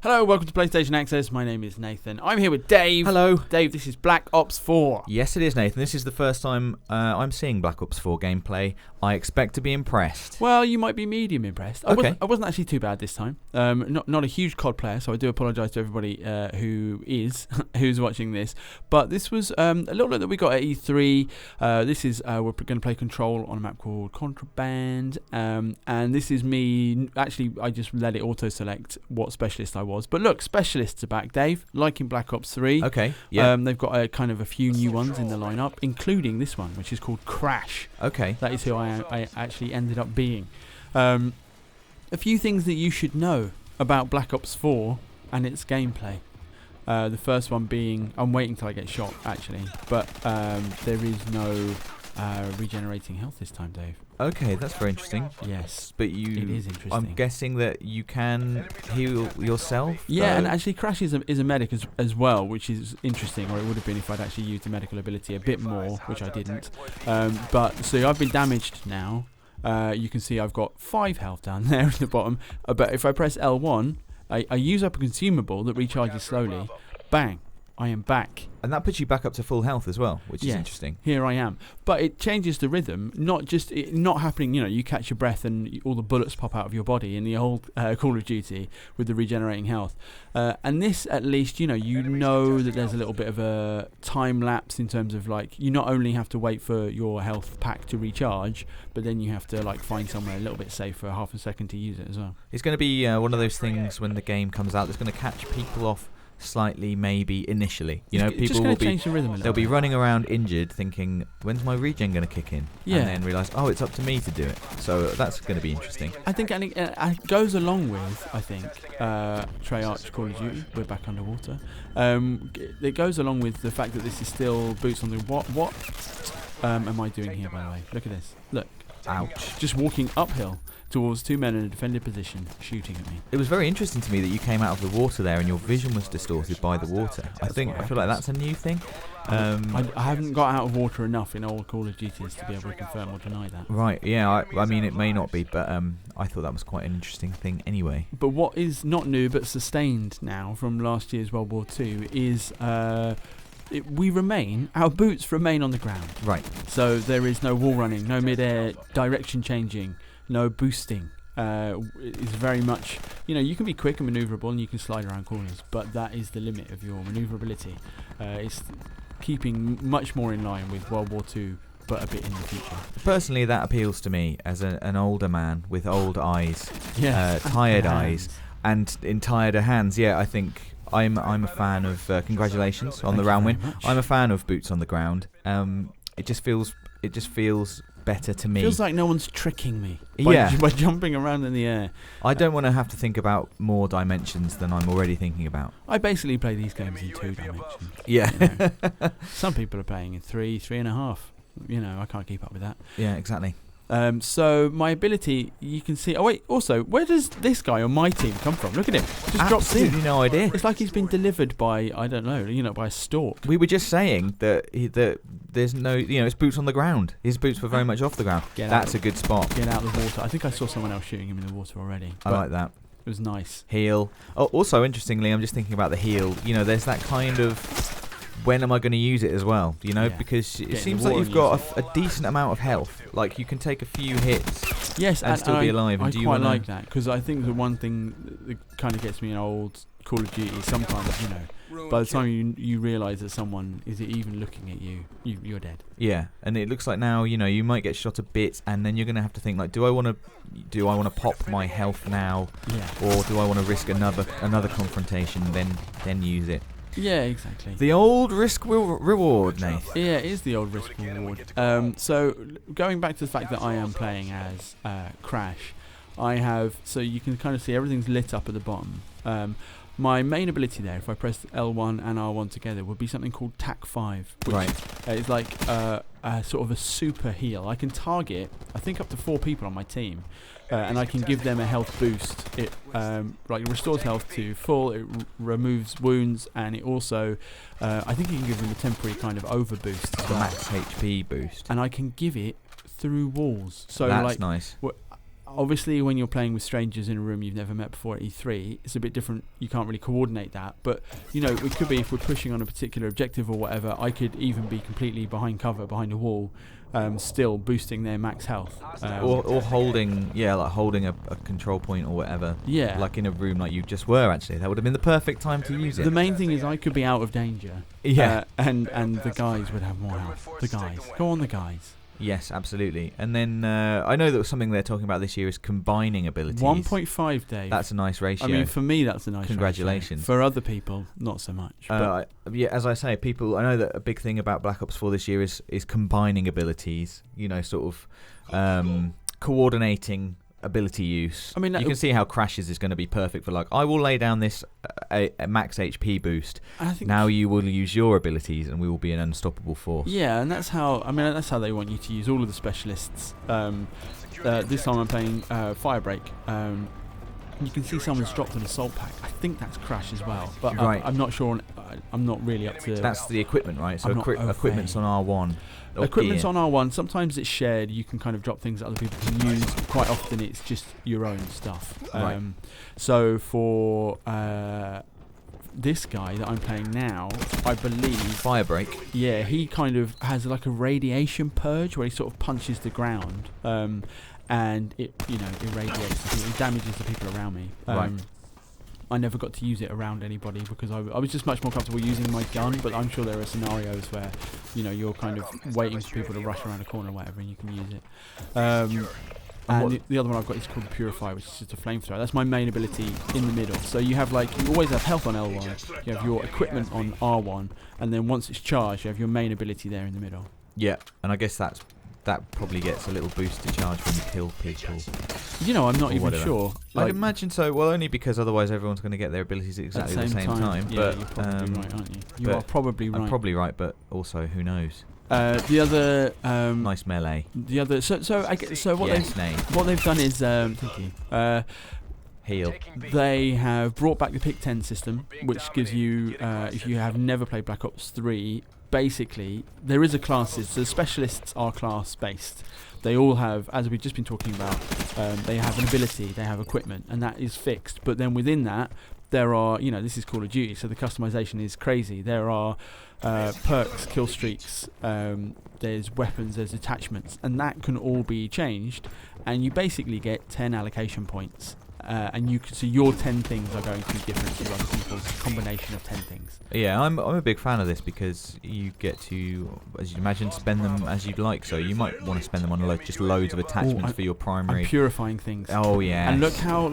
Hello, welcome to PlayStation Access. My name is Nathan. I'm here with Dave. Hello. Dave, this is Black Ops 4. Yes, it is, Nathan. This is the first time I'm seeing Black Ops 4 gameplay. I expect to be impressed. Well, you might be medium impressed. Okay. I wasn't actually too bad this time. Not a huge COD player, so I do apologise to everybody who's watching this. But this was a little bit that we got at E3. This is we're going to play Control on a map called Contraband, and this is me. Actually, I just let it auto-select what specialist I was. But look, specialists are back, Dave, like in Black Ops 3. Okay, yeah. They've got a few new ones in the lineup, including this one, which is called Crash. Okay. That is who I actually ended up being. A few things that you should know about Black Ops 4 and its gameplay. The first one being, I'm waiting till I get shot, actually, but there is no regenerating health this time, Dave. Okay, that's very interesting. Yes, but it is interesting. I'm guessing that you can heal yourself. Yeah, though? and actually Crash is a medic as well, which is interesting, or it would have been if I'd actually used the medical ability a bit more, which I didn't. But so I've been damaged now. You can see I've got 5 health down there at the bottom. But if I press L1, I use up a consumable that recharges slowly. Bang! I am back. And that puts you back up to full health as well, which is Yes, interesting. Here I am. But it changes the rhythm, not happening, you catch your breath and all the bullets pop out of your body in the old Call of Duty with the regenerating health. And this, at least, you know that there's a little bit of a time lapse in terms of, you not only have to wait for your health pack to recharge, but then you have to, find somewhere a little bit safe for half a second to use it as well. It's going to be one of those things when the game comes out that's going to catch people off slightly, maybe initially. People will be they'll be running around injured, thinking, "When's my regen going to kick in?" Yeah. And then realise, "Oh, it's up to me to do it." So that's going to be interesting. I think it goes along with Treyarch Call of Duty. We're back underwater. It goes along with the fact that this is still boots on the what am I doing here, by the way? Look at this. Look. Ouch. Just walking uphill towards 2 men in a defended position, shooting at me. It was very interesting to me that you came out of the water there and your vision was distorted by the water. I feel like that's a new thing. I haven't got out of water enough in old Call of Duties to be able to confirm or deny that. Right, yeah, I mean it may not be, but I thought that was quite an interesting thing anyway. But what is not new but sustained now from last year's World War II is our boots remain on the ground. Right. So there is no wall running, no mid-air direction changing, no boosting. It's very much, you can be quick and manoeuvrable and you can slide around corners, but that is the limit of your manoeuvrability. It's keeping much more in line with World War II, but a bit in the future. Personally, that appeals to me as an older man with old eyes, tired eyes, and in tireder hands. Yeah, I think I'm a fan of congratulations on the round win. I'm a fan of boots on the ground. It just feels better to me. Feels like no one's tricking me by jumping around in the air. I don't want to have to think about more dimensions than I'm already thinking about. I basically play these games in 2 dimensions. Yeah. Some people are playing in 3.5. I can't keep up with that. Yeah, exactly. So my ability, you can see. Oh wait, also, where does this guy on my team come from? Look at him. Just drops in. Absolutely no idea. It's like he's been delivered by, I don't know, by a stork. We were just saying that there's no, it's boots on the ground. His boots were very much off the ground. That's a good spot. Get out of the water. I think I saw someone else shooting him in the water already. I like that. It was nice. Heal. Oh, also interestingly, I'm just thinking about the heal. There's that kind of, when am I going to use it as well? Because it seems like you've got a decent amount of health. Like, you can take a few hits and still be alive. I quite like that, because I think the one thing that kind of gets me in old Call of Duty is sometimes, by the time you realise that someone is even looking at you, you're dead. Yeah, and it looks like now, you might get shot a bit, and then you're going to have to think, do I want to pop my health now, or do I want to risk another confrontation, then use it? Yeah, exactly. The old risk-reward, Nath. Yeah, it is the old risk-reward. So, going back to the fact that I am playing as Crash, so you can kind of see everything's lit up at the bottom. My main ability there, if I press L1 and R1 together, would be something called TAC5. Which is like a sort of a super heal. I can target, I think, up to 4 people on my team. And I can give them a health boost. It restores health to full, it removes wounds, and it also, I think you can give them a temporary kind of overboost as well. Max HP boost. And I can give it through walls. So that's nice. obviously, when you're playing with strangers in a room you've never met before at E3, it's a bit different. You can't really coordinate that. But, it could be if we're pushing on a particular objective or whatever, I could even be completely behind cover, behind a wall, still boosting their max health. Or holding, holding a control point or whatever. Yeah. Like in a room like you just were, actually. That would have been the perfect time to use it. The main thing is I could be out of danger. Yeah. And the guys would have more health. The guys. Go on, the guys. Yes, absolutely. And then I know that something they're talking about this year is combining abilities. 1.5, Dave. That's a nice ratio. I mean, for me, that's a nice Congratulations. ratio. For other people, not so much. As I say, I know that a big thing about Black Ops 4 this year is combining abilities, coordinating ability use. I mean, you can see how Crash's is going to be perfect for, like, I will lay down this a max HP boost. I think now you will use your abilities, and we will be an unstoppable force. Yeah, and that's how they want you to use all of the specialists. This time I'm playing Firebreak. You can see someone's dropped an assault pack. I think that's Crash as well, but right. I'm not sure. I'm not really up to. That's the equipment, right? So equipment's on R1. Equipment's on R1. Sometimes it's shared. You can kind of drop things that other people can use. Quite often it's just your own stuff. Right. So for this guy that I'm playing now, I believe Firebreak. Yeah, he kind of has like a radiation purge where he sort of punches the ground, and it irradiates. It damages the people around me. Right. I never got to use it around anybody because I was just much more comfortable using my gun, but I'm sure there are scenarios where, you're kind of waiting for people to rush around a corner or whatever and you can use it. And the other one I've got is called the Purify, which is just a flamethrower. That's my main ability in the middle. So you have you always have health on L1, you have your equipment on R1, and then once it's charged, you have your main ability there in the middle. Yeah, and I guess that probably gets a little boost to charge when you kill people. I'm not even sure. I'd imagine so. Well, only because otherwise everyone's going to get their abilities at exactly the same time. Yeah, but you're probably right, aren't you? You are probably right. I'm probably right, but also who knows? The other nice melee. The other what they've done is thank you. Heal. They have brought back the Pick 10 system, which gives you if you have never played Black Ops 3. Basically, there is a classes. So the specialists are class-based. They all have, as we've just been talking about, they have an ability, they have equipment, and that is fixed. But then within that, there are, this is Call of Duty, so the customization is crazy. There are perks, kill streaks, there's weapons, there's attachments, and that can all be changed. And you basically get 10 allocation points. And so your 10 things are going to be different to other people's combination of 10 things. Yeah, I'm a big fan of this because you get to, as you imagine, spend them as you'd like. So you might want to spend them on just loads of attachments for your primary. I'm purifying things. Oh yeah. And look how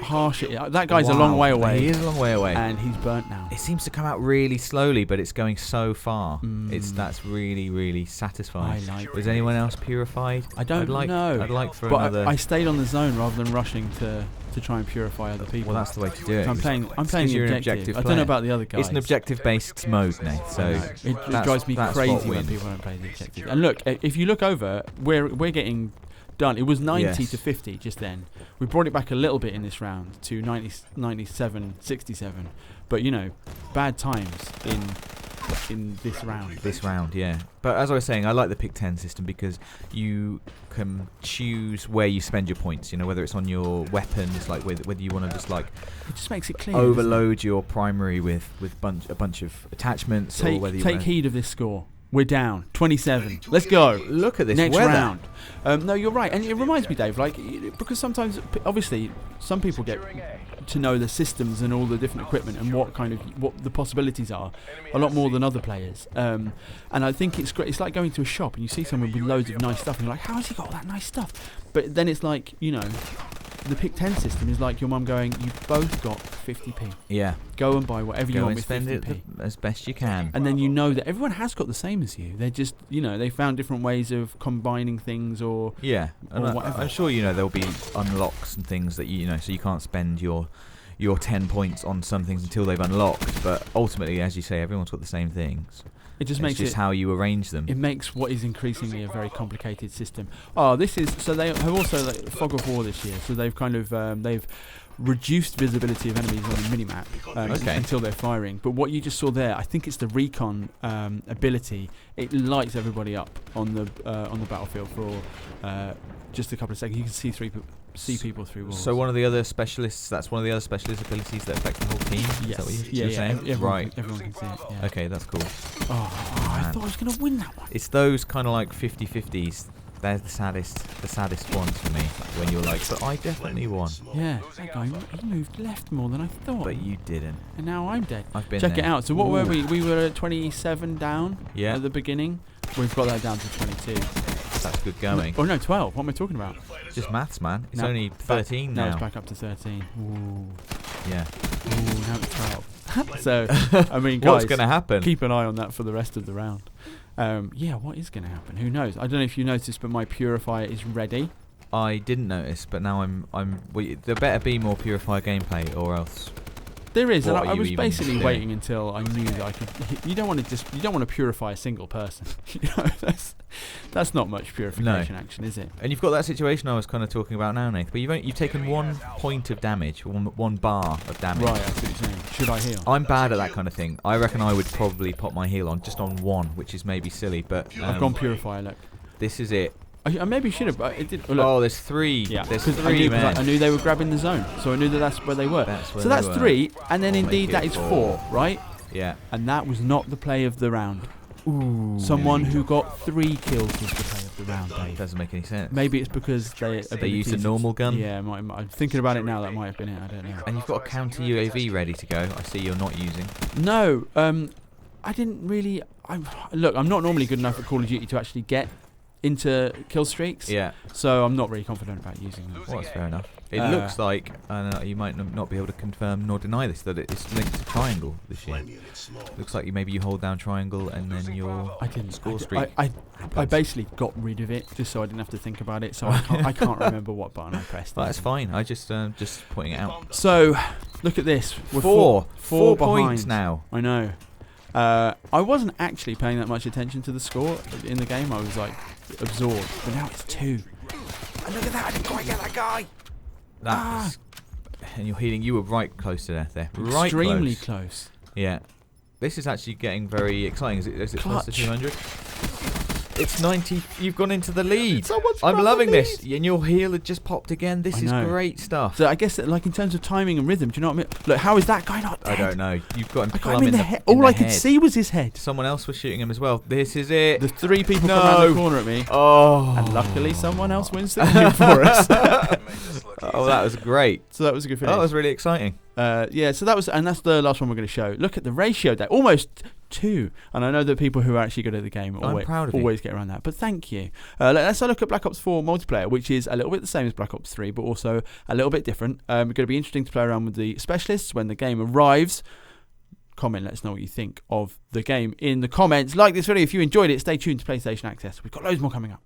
harsh it is. That guy's a long way away. He is a long way away. And he's burnt now. It seems to come out really slowly, but it's going so far. That's really, really satisfying. Is anyone else purified? I don't know. I'd like for but another. I stayed on the zone rather than rushing to try and purify other people. Well, that's the way to do it. I'm playing the objective. I don't know about the other guys. It's an objective-based mode, Nath. So it drives me crazy when people don't play the objective. And look, if you look over, we're getting done. It was 90 to 50 just then. We brought it back a little bit in this round to 97, 67. But bad times in this round. This round, yeah. But as I was saying, I like the Pick 10 system because you can choose where you spend your points. Whether it's on your weapons, like whether you want to it just makes it clear. Overload your primary with a bunch of attachments, or whether you take heed of this score. We're down 27. Let's go. Look at this next weather. round. No, you're right, and it reminds me, Dave, because sometimes, obviously, some people get to know the systems and all the different equipment and what the possibilities are a lot more than other players. And I think it's great. It's like going to a shop and you see someone with loads of nice stuff and you're like, how has he got all that nice stuff? But then it's like, the Pick 10 system is like your mum going, you both got 50p. Yeah. Go and buy whatever you want with 50p. Spend it as best you can. And then that everyone has got the same as you. They're just, they found different ways of combining things or whatever. I'm sure, there'll be unlocks and things that, so you can't spend your 10 points on some things until they've unlocked. But ultimately, as you say, everyone's got the same things. It just makes it how you arrange them. It makes what is increasingly a very complicated system. So they have also Fog of War this year. So they've kind of they've reduced visibility of enemies on the minimap until they're firing. But what you just saw there, I think it's the recon ability. It lights everybody up on the battlefield for just a couple of seconds. You can see people through walls. So one of the other specialists. That's one of the other specialist abilities that affects the whole team. Yes. Is that what you're saying? Everyone can see it. Yeah. Okay, that's cool. I thought I was going to win that one. It's those kind of like 50-50s. They're the saddest ones for me. When you're like, but I definitely won. Yeah, that guy, he moved left more than I thought. But you didn't. And now I'm dead. I've been Check there. it out. So what were we? We were at 27 down at the beginning. We've got that down to 22. That's good going. Oh no, 12. What am I talking about? Just maths, man. It's only 13 now. No, it's back up to 13. Ooh. Yeah. Ooh, now it's 12. So, I mean, guys, what's going to happen? Keep an eye on that for the rest of the round. Yeah, what is going to happen? Who knows? I don't know if you noticed, but my purifier is ready. I didn't notice, but now there better be more purifier gameplay, or else. There is, and I was basically waiting until I knew that I could. You don't want to purify a single person. That's not much purification action, is it? And you've got that situation I was kind of talking about now, Nath, where you've taken 1 point of damage, one bar of damage. Right, I see what you're saying. Should I heal? I'm bad at that kind of thing. I reckon I would probably pop my heal on just on 1, which is maybe silly, but I've gone purifier. Look, this is it. I maybe should have, but it did. Look. There's 3. Yeah, there's 3 men. I knew they were grabbing the zone, so I knew that's where they were. So that's 3, and then indeed that is 4, right? Yeah. And that was not the play of the round. Ooh. Someone who got 3 kills was the play of the round, Dave. Doesn't make any sense. Maybe it's because they used a normal gun? Yeah, I'm thinking about it now, that might have been it, I don't know. And you've got a counter UAV ready to go, I see you're not using. No, I didn't really... Look, I'm not normally good enough at Call of Duty to actually get into kill streaks. Yeah. So I'm not really confident about using them. Well, that's fair enough. It looks like, you might not be able to confirm nor deny this, that it's linked to triangle this year. Looks like you hold down triangle and then your score streak. I basically got rid of it just so I didn't have to think about it. So I can't remember what button I pressed. Well, that's fine. I just pointing it out. So look at this. We're 4 behind points now. I know. I wasn't actually paying that much attention to the score in the game. I was like absorbed, but now it's 2. And look at that! I didn't quite get that guy. And you're healing. You were right close to death there. Right extremely close. Yeah. This is actually getting very exciting. Is it close to 200? It's 90. You've gone into the lead. I'm loving this. And your heel had just popped again. This is great stuff. So I guess that, like in terms of timing and rhythm, do you know what I mean? Look, how is that guy not dead? I don't know. You've got him plumb in the head. All I could see was his head. Someone else was shooting him as well. This is it. The 3 people come around the corner at me. Oh. And luckily someone else wins the game for us. Oh, that was great. So that was a good finish. That was really exciting. Yeah, so that's the last one we're going to show. Look at the ratio there, almost 2. And I know that people who are actually good at the game always get around that. But thank you. Let's have a look at Black Ops 4 multiplayer, which is a little bit the same as Black Ops 3, but also a little bit different. It's going to be interesting to play around with the specialists when the game arrives. Comment, let us know what you think of the game in the comments. Like this video if you enjoyed it. Stay tuned to PlayStation Access. We've got loads more coming up.